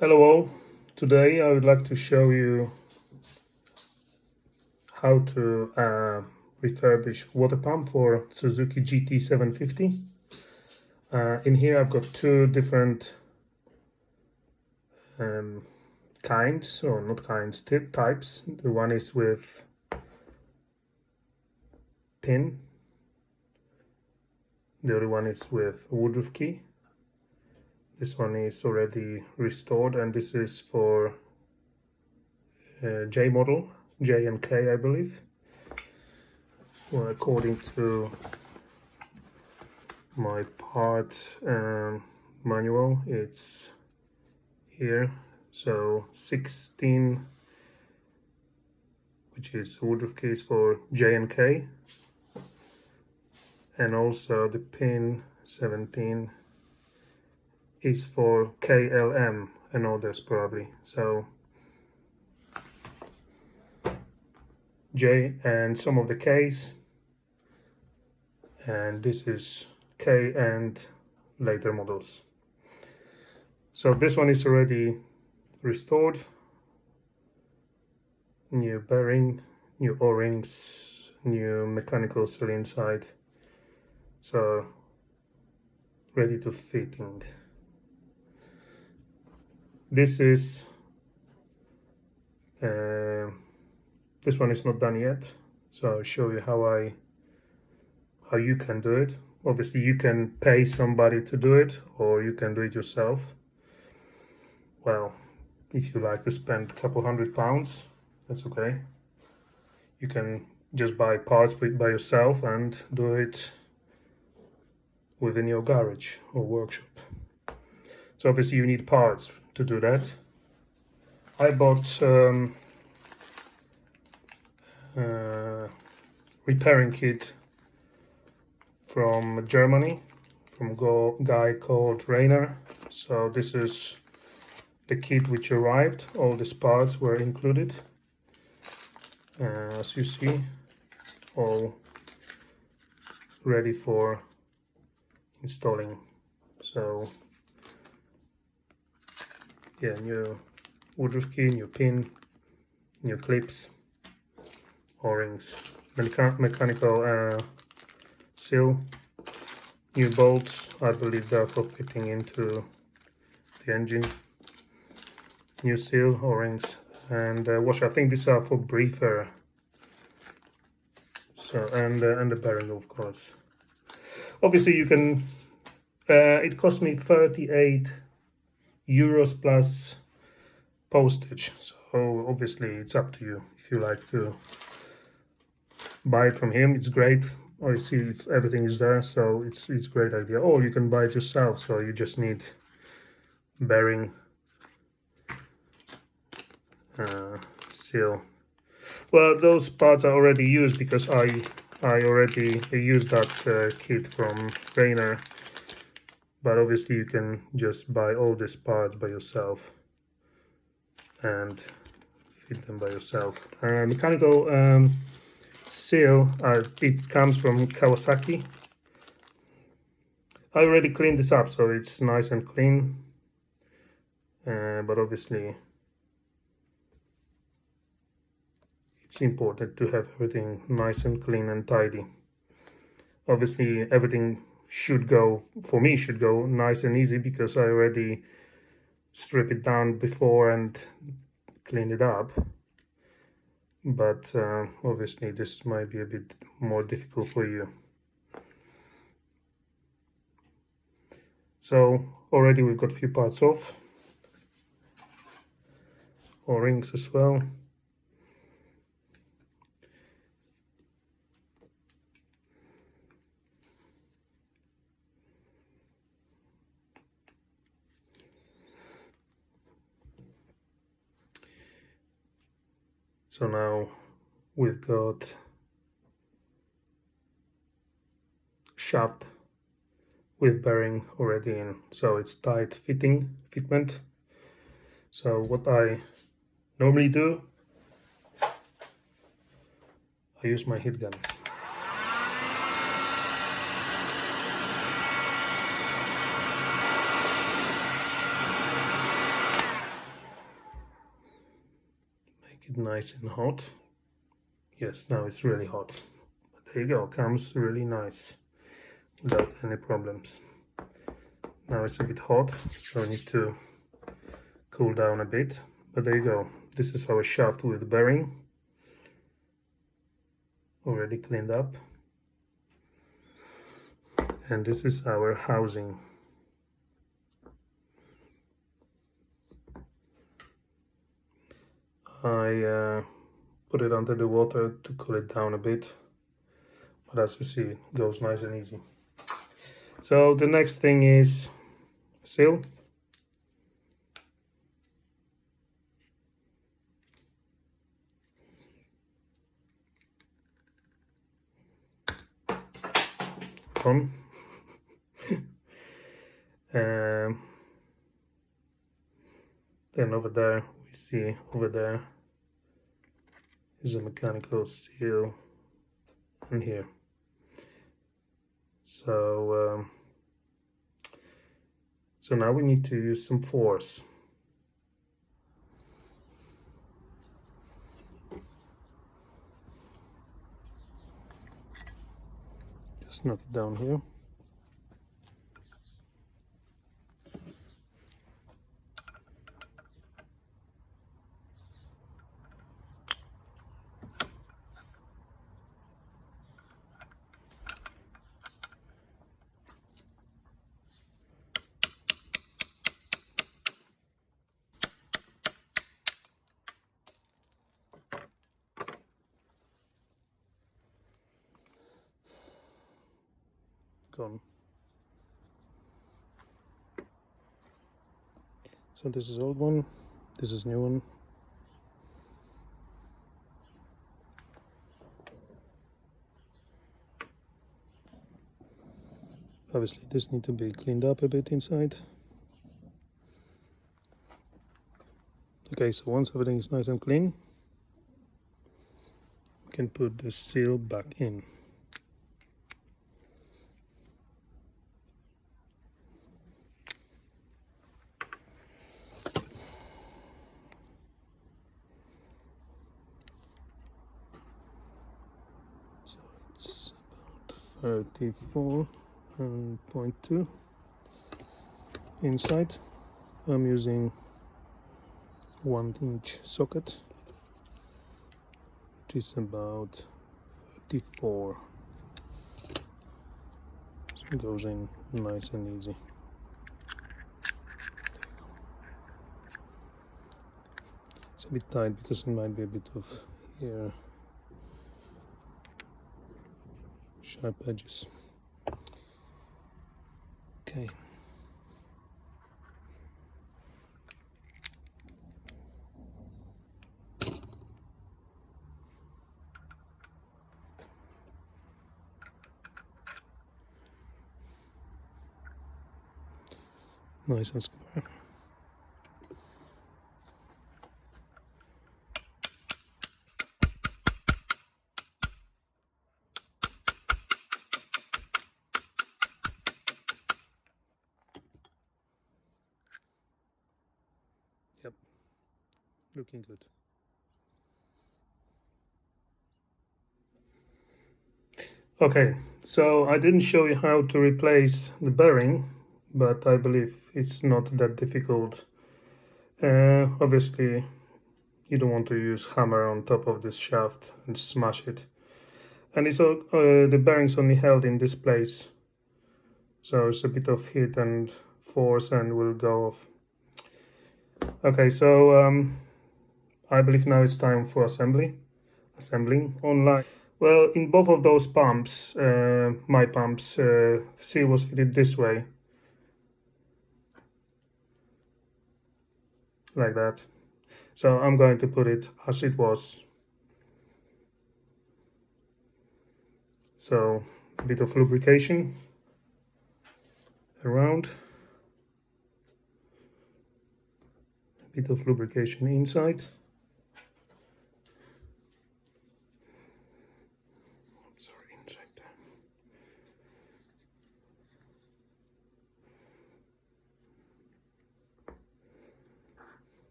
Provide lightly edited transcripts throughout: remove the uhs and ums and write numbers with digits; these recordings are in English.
Hello all. Today I would like to show you how to refurbish water pump for Suzuki GT750. In here I've got two different kinds, or not kinds, types. The one is with pin, the other one is with woodruff key. This one is already restored, and this is for J model, J and K I believe. Well, according to my part manual, it's here, so 16, which is woodruff keys for J and K, and also the pin 17 is for KLM and others probably. So J and some of the K's, and this is K and later models. So this one is already restored, new bearing, new O-rings, new mechanical seal inside, so ready to fitting. This is this one is not done yet, so I'll show you how you can do it. Obviously you can pay somebody to do it, or you can do it yourself. Well, if you like to spend a couple £100, that's okay. You can just buy parts for it by yourself and do it within your garage or workshop. So obviously you need parts to do that. I bought repairing kit from Germany, from a guy called Rainer. So this is the kit which arrived. All these parts were included, as you see, all ready for installing. So yeah, new woodruff key, new pin, new clips, O-rings, mechanical seal, new bolts. I believe they're for fitting into the engine, new seal, O-rings, and washer. I think these are for briefer. So and the bearing, of course. Obviously you can it cost me 38 euros plus postage, so obviously it's up to you. If you like to buy it from him, it's great. I see if everything is there, so it's a great idea. Or you can buy it yourself, so you just need bearing, seal. Well, those parts are already used because I already used that kit from Rainer, but obviously you can just buy all these parts by yourself and fit them by yourself. Mechanical seal, it comes from Kawasaki. I already cleaned this up, so it's nice and clean, but obviously it's important to have everything nice and clean and tidy. Obviously everything should go, for me, should go nice and easy because I already strip it down before and clean it up. But obviously this might be a bit more difficult for you. So already we've got a few parts off, O-rings as well. So now we've got shaft with bearing already in, so it's tight fitment. So what I normally do, I use my heat gun. nice and hot. Yes, now it's really hot. There you go, comes really nice without any problems. Now it's a bit hot, so I need to cool down a bit, but there you go. This is our shaft with bearing, already cleaned up, and this is our housing. I put it under the water to cool it down a bit, but as you see, it goes nice and easy. So the next thing is seal. On. Then over there, we see over there is a mechanical seal in here. So now we need to use some force. Just knock it down here. Gone. So this is old one, this is new one. Obviously this needs to be cleaned up a bit inside. Okay, so once everything is nice and clean, we can put the seal back in. So it's about 34.2 inside. I'm using 1-inch socket, which is about 34. So it goes in nice and easy. It's a bit tight because it might be a bit of here sharp edges. Okay. Nice and square. Yep, looking good. Okay, so I didn't show you how to replace the bearing, but I believe it's not that difficult. Obviously, you don't want to use hammer on top of this shaft and smash it. And it's the bearing's only held in this place, so it's a bit of heat and force and will go off. Okay, so I believe now it's time for assembling online. Well, in both of those pumps, my pumps, seal was fitted this way, like that. So I'm going to put it as it was. So a bit of lubrication around, a bit of lubrication inside. Sorry, inside there.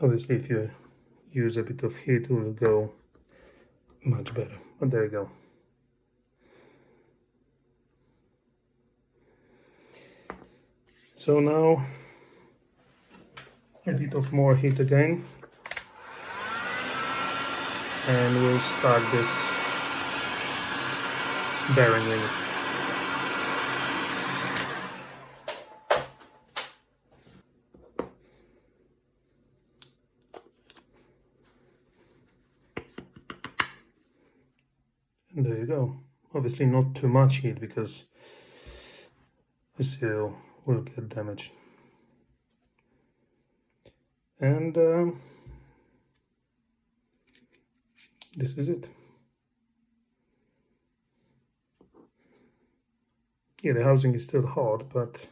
Obviously, if you use a bit of heat, it will go much better. But there you go. So now a bit of more heat again, and we'll start this bearing in. And there you go. Obviously not too much heat because the seal will get damaged. And this is it. Yeah, the housing is still hard, but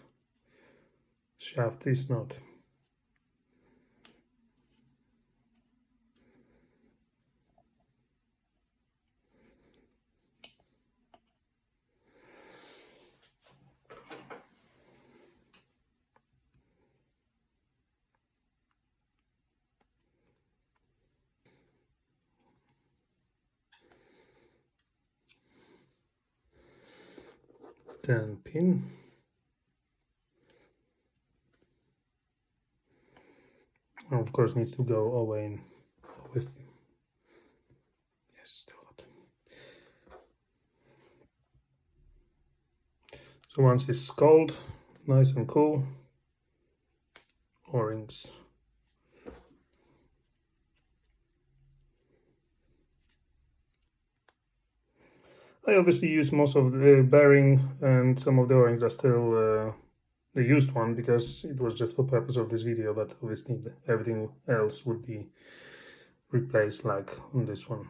shaft is not. Then pin. And of course needs to go away with, yes, still hot. So once it's cold, nice and cool, O-rings. I obviously use most of the bearing, and some of the O-rings are still the used one because it was just for purpose of this video, but obviously everything else would be replaced like on this one.